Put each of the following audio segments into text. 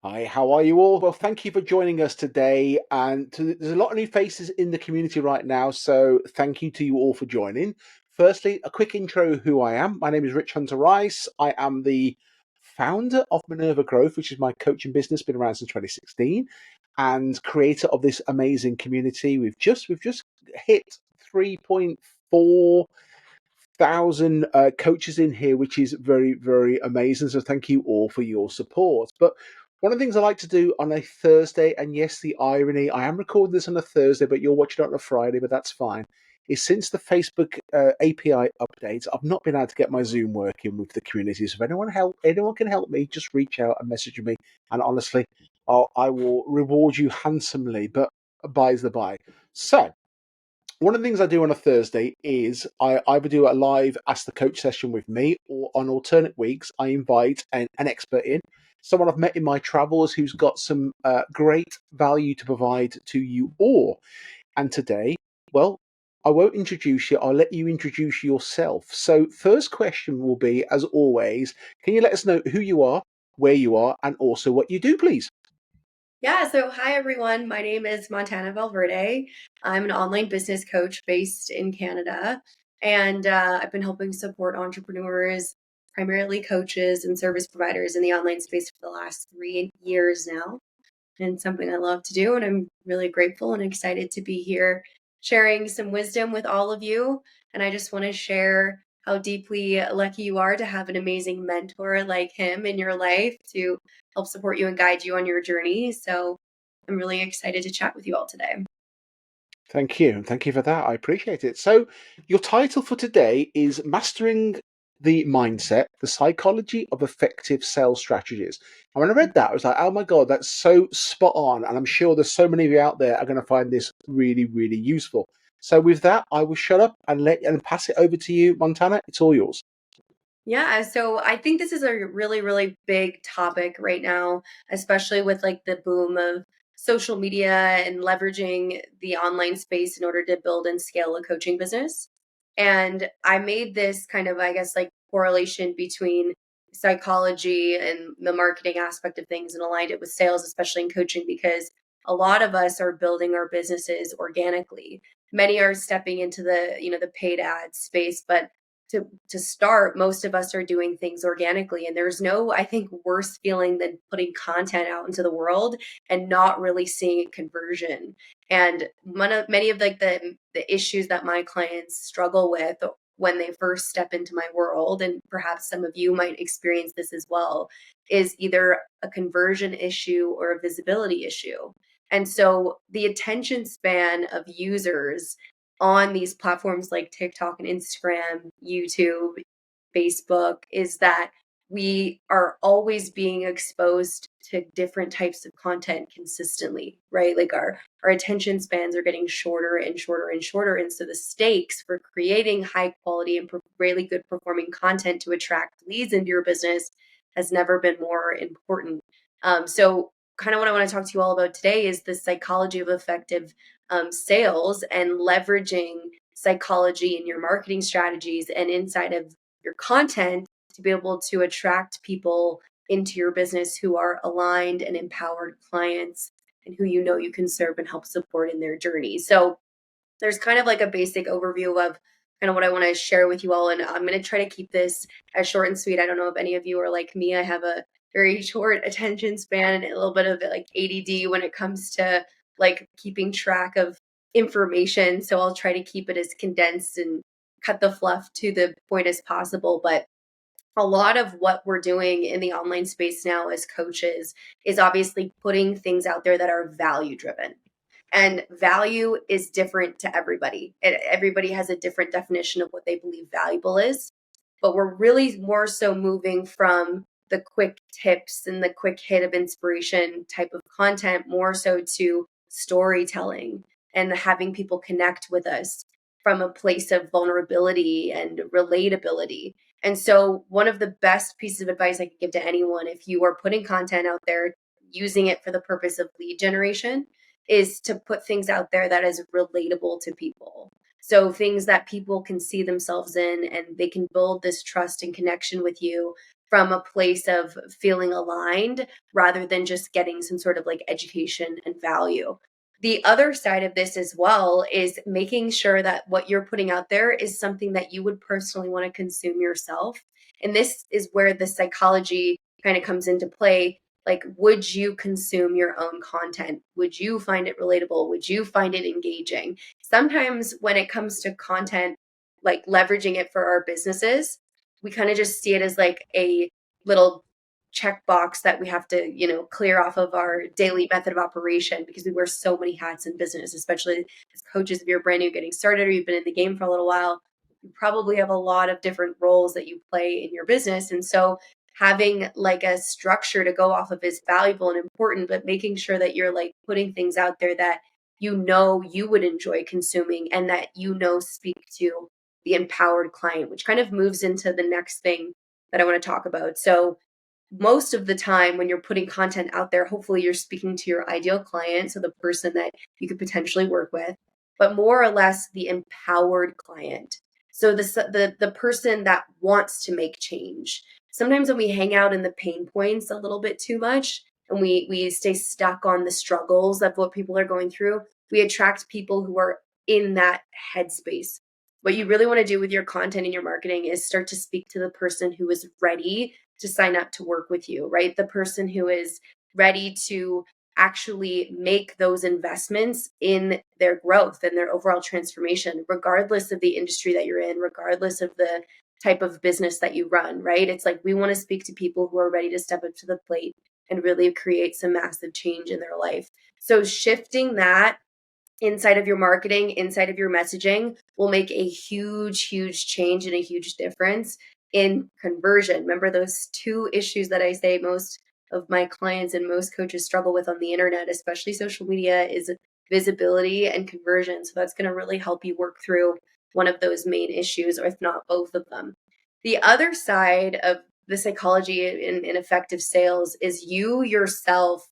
Hi, how are you all? Well, thank you for joining us today. There's a lot of new faces in the community right now, so thank you to you all for joining. Firstly, a quick intro who I am. My name is Rich Hunter Rice. I am the founder of Minerva Growth, which is my coaching business, been around since 2016, and creator of this amazing community. We've just hit 3.4 thousand coaches in here, which is very, very amazing. So thank you all for your support. But one of the things I like to do on a Thursday, and yes, the irony, I am recording this on a Thursday, but you're watching it on a Friday, but that's fine, is since the Facebook API updates, I've not been able to get my Zoom working with the community. So if anyone can help me, just reach out and message me. And honestly, I will reward you handsomely, but by's the by. So one of the things I do on a Thursday is I either do a live Ask the Coach session with me, or on alternate weeks, I invite an expert in, someone I've met in my travels who's got some great value to provide to you all. And today, well, I won't introduce you, I'll let you introduce yourself. So, first question will be, as always, can you let us know who you are, where you are, and also what you do, please? Yeah, so hi everyone. My name is Montana Valverde. I'm an online business coach based in Canada, and I've been helping support entrepreneurs, primarily coaches and service providers in the online space for the last 3 years now. And something I love to do, and I'm really grateful and excited to be here sharing some wisdom with all of you. And I just want to share how deeply lucky you are to have an amazing mentor like him in your life to help support you and guide you on your journey. So I'm really excited to chat with you all today. Thank you. And thank you for that. I appreciate it. So, your title for today is Mastering the Mindset, the Psychology of Effective Sales Strategies. And when I read that, I was like, oh my God, that's so spot on. And I'm sure there's so many of you out there are going to find this really, really useful. So, with that, I will shut up and pass it over to you, Montana. It's all yours. Yeah, so I think this is a really, really big topic right now, especially with like the boom of social media and leveraging the online space in order to build and scale a coaching business. And I made this kind of, I guess, like correlation between psychology and the marketing aspect of things and aligned it with sales, especially in coaching, because a lot of us are building our businesses organically. Many are stepping into the paid ad space, but to start, most of us are doing things organically, and there's no, I think, worse feeling than putting content out into the world and not really seeing conversion. And many of like the issues that my clients struggle with when they first step into my world, and perhaps some of you might experience this as well, is either a conversion issue or a visibility issue. And so the attention span of users on these platforms like TikTok and Instagram, YouTube, Facebook is that we are always being exposed to different types of content consistently, right? Like our attention spans are getting shorter and shorter and shorter. And so the stakes for creating high quality and really good performing content to attract leads into your business has never been more important. So kind of what I want to talk to you all about today is the psychology of effective sales and leveraging psychology in your marketing strategies and inside of your content to be able to attract people into your business who are aligned and empowered clients and who you know you can serve and help support in their journey. So there's kind of like a basic overview of kind of what I want to share with you all. And I'm going to try to keep this as short and sweet. I don't know if any of you are like me. I have a very short attention span and a little bit of like ADD when it comes to like keeping track of information. So I'll try to keep it as condensed and cut the fluff to the point as possible. But a lot of what we're doing in the online space now as coaches is obviously putting things out there that are value driven. And value is different to everybody. Everybody has a different definition of what they believe valuable is. But we're really more so moving from the quick tips and the quick hit of inspiration type of content, more so to storytelling and having people connect with us from a place of vulnerability and relatability. And so, one of the best pieces of advice I could give to anyone, if you are putting content out there, using it for the purpose of lead generation, is to put things out there that is relatable to people. So things that people can see themselves in and they can build this trust and connection with you from a place of feeling aligned rather than just getting some sort of like education and value. The other side of this as well is making sure that what you're putting out there is something that you would personally want to consume yourself. And this is where the psychology kind of comes into play. Like, would you consume your own content? Would you find it relatable? Would you find it engaging? Sometimes when it comes to content, like leveraging it for our businesses, we kind of just see it as like a little checkbox that we have to, clear off of our daily method of operation because we wear so many hats in business, especially as coaches. If you're brand new getting started or you've been in the game for a little while, you probably have a lot of different roles that you play in your business. And so having like a structure to go off of is valuable and important, but making sure that you're like putting things out there that you would enjoy consuming and that speak to the empowered client, which kind of moves into the next thing that I want to talk about. So most of the time when you're putting content out there, hopefully you're speaking to your ideal client, so the person that you could potentially work with, but more or less the empowered client. So the person that wants to make change. Sometimes when we hang out in the pain points a little bit too much and we stay stuck on the struggles of what people are going through, we attract people who are in that headspace. What you really want to do with your content and your marketing is start to speak to the person who is ready to sign up to work with you, right? The person who is ready to actually make those investments in their growth and their overall transformation, regardless of the industry that you're in, regardless of the type of business that you run, right? It's like we want to speak to people who are ready to step up to the plate and really create some massive change in their life. So shifting that inside of your marketing, inside of your messaging will make a huge, huge change and a huge difference in conversion. Remember those two issues that I say most of my clients and most coaches struggle with on the internet, especially social media, is visibility and conversion. So that's going to really help you work through one of those main issues, or if not both of them. The other side of the psychology in effective sales is you yourself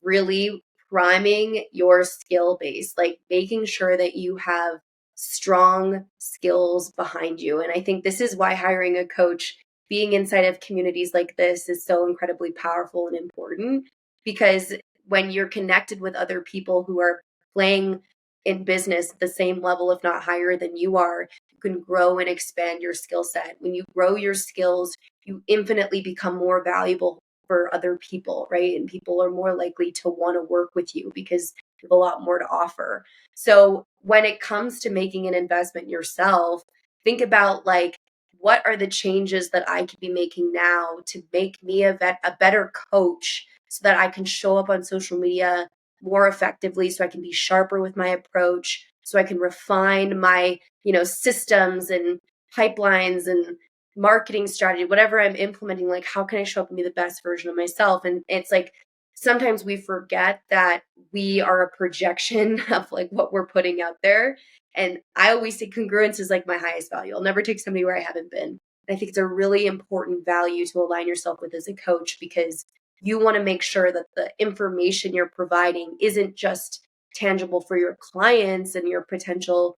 really priming your skill base, like making sure that you have strong skills behind you. And I think this is why hiring a coach, being inside of communities like this, is so incredibly powerful and important, because when you're connected with other people who are playing in business at the same level, if not higher than you are, you can grow and expand your skill set. When you grow your skills, you infinitely become more valuable for other people, right? And people are more likely to want to work with you because you have a lot more to offer. So when it comes to making an investment yourself, think about like, what are the changes that I could be making now to make me a better coach so that I can show up on social media more effectively, so I can be sharper with my approach, so I can refine my, systems and pipelines and marketing strategy, whatever I'm implementing, like how can I show up and be the best version of myself? And it's like sometimes we forget that we are a projection of like what we're putting out there. And I always say congruence is like my highest value. I'll never take somebody where I haven't been. And I think it's a really important value to align yourself with as a coach, because you want to make sure that the information you're providing isn't just tangible for your clients and your potential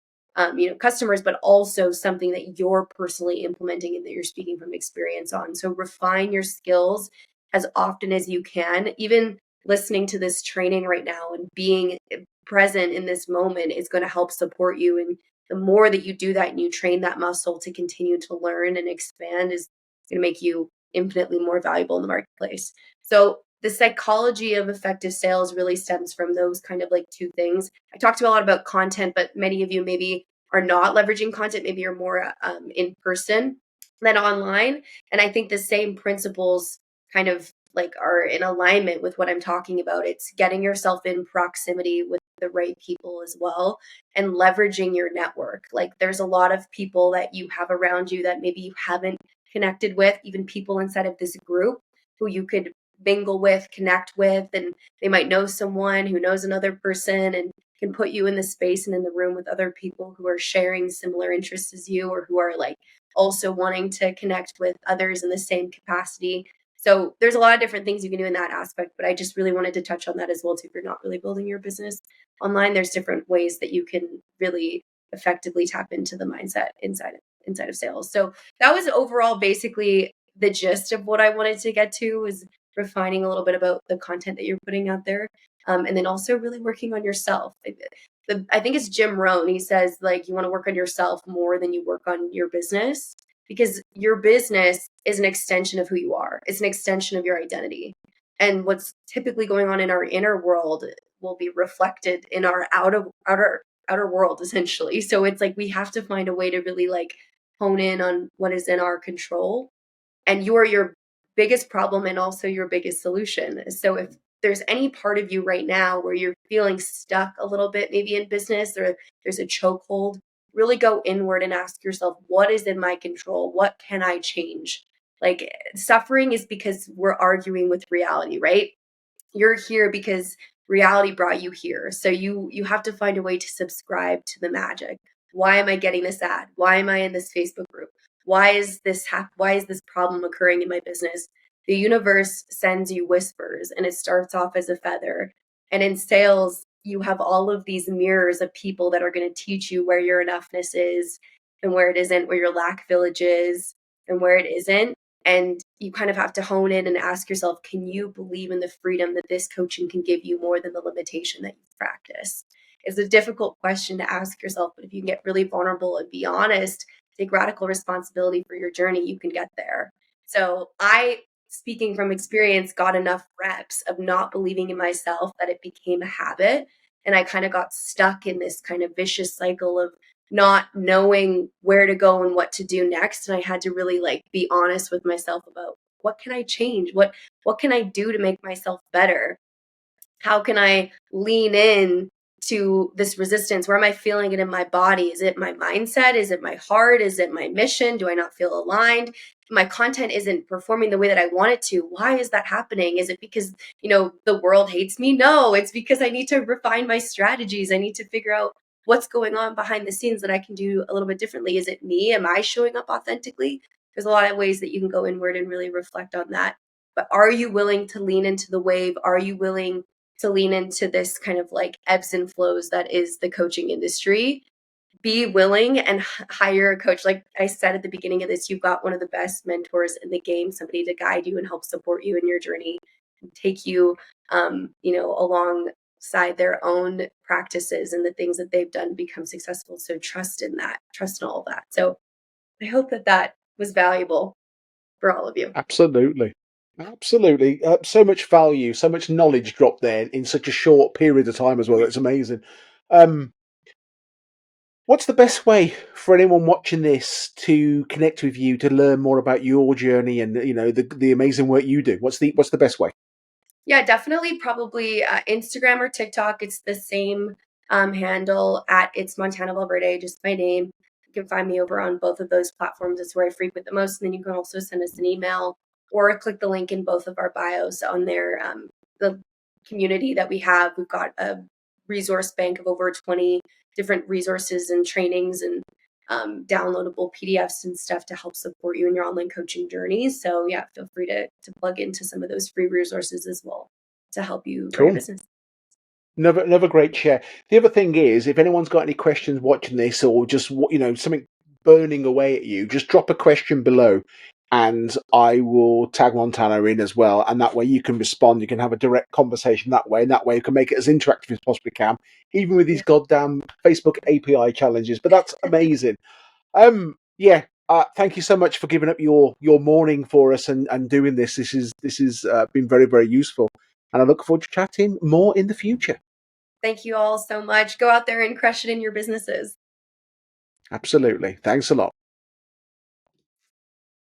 customers, but also something that you're personally implementing and that you're speaking from experience on. So refine your skills as often as you can. Even listening to this training right now and being present in this moment is going to help support you. And the more that you do that and you train that muscle to continue to learn and expand is going to make you infinitely more valuable in the marketplace. So the psychology of effective sales really stems from those kind of like two things. I talked a lot about content, but many of you maybe are not leveraging content. Maybe you're more in person than online. And I think the same principles kind of like are in alignment with what I'm talking about. It's getting yourself in proximity with the right people as well and leveraging your network. Like there's a lot of people that you have around you that maybe you haven't connected with, even people inside of this group who you could mingle with, connect with, and they might know someone who knows another person and can put you in the space and in the room with other people who are sharing similar interests as you, or who are like also wanting to connect with others in the same capacity. So there's a lot of different things you can do in that aspect, but I just really wanted to touch on that as well too. If you're not really building your business online, there's different ways that you can really effectively tap into the mindset inside of sales. So that was overall basically the gist of what I wanted to get to was refining a little bit about the content that you're putting out there. And then also really working on yourself. I think it's Jim Rohn. He says like you want to work on yourself more than you work on your business because your business is an extension of who you are. It's an extension of your identity. And what's typically going on in our inner world will be reflected in our outer world essentially. So it's like we have to find a way to really like hone in on what is in our control, and you are your biggest problem and also your biggest solution. So if there's any part of you right now where you're feeling stuck a little bit, maybe in business, or there's a chokehold, really go inward and ask yourself, what is in my control? What can I change? Like suffering is because we're arguing with reality, right? You're here because reality brought you here. So you have to find a way to subscribe to the magic. Why am I getting this ad? Why am I in this Facebook group? Why is this problem occurring in my business? The universe sends you whispers and it starts off as a feather. And in sales, you have all of these mirrors of people that are going to teach you where your enoughness is and where it isn't, where your lack village is and where it isn't. And you kind of have to hone in and ask yourself, can you believe in the freedom that this coaching can give you more than the limitation that you practice? It's a difficult question to ask yourself, but if you can get really vulnerable and be honest, take radical responsibility for your journey, you can get there. So I, speaking from experience, got enough reps of not believing in myself that it became a habit. And I kind of got stuck in this kind of vicious cycle of not knowing where to go and what to do next. And I had to really like be honest with myself about what can I change? What can I do to make myself better? How can I lean in to this resistance? Where am I feeling it in my body? Is it my mindset? Is it my heart? Is it my mission? Do I not feel aligned? My content isn't performing the way that I want it to. Why is that happening? Is it because, the world hates me? No, it's because I need to refine my strategies. I need to figure out what's going on behind the scenes that I can do a little bit differently. Is it me? Am I showing up authentically? There's a lot of ways that you can go inward and really reflect on that. But are you willing to lean into the wave? Are you willing to lean into this kind of like ebbs and flows that is the coaching industry? Be willing and hire a coach. Like I said at the beginning of this, you've got one of the best mentors in the game, somebody to guide you and help support you in your journey and take you, alongside their own practices and the things that they've done to become successful. So trust in that, trust in all of that. So I hope that that was valuable for all of you. Absolutely. Absolutely. So much value, so much knowledge dropped there in such a short period of time as well. It's amazing. Um, what's the best way for anyone watching this to connect with you, to learn more about your journey and the amazing work you do? What's the best way? Yeah, definitely probably Instagram or TikTok. It's the same handle at It's Montana Valverde, just my name. You can find me over on both of those platforms. It's where I frequent the most. And then you can also send us an email or click the link in both of our bios on there. The community that we have, we've got a resource bank of over 20 different resources and trainings and downloadable PDFs and stuff to help support you in your online coaching journey. So yeah, feel free to plug into some of those free resources as well to help you grow your Cool. business. Another great share. The other thing is, if anyone's got any questions watching this, or just something burning away at you, just drop a question below, and I will tag Montana in as well. And that way, you can respond. You can have a direct conversation that way, and that way, you can make it as interactive as possibly can, even with these Yeah. goddamn Facebook API challenges. But that's amazing. Yeah. Thank you so much for giving up your morning for us and doing this. This is been very, very useful, and I look forward to chatting more in the future. Thank you all so much. Go out there and crush it in your businesses. Absolutely. Thanks a lot.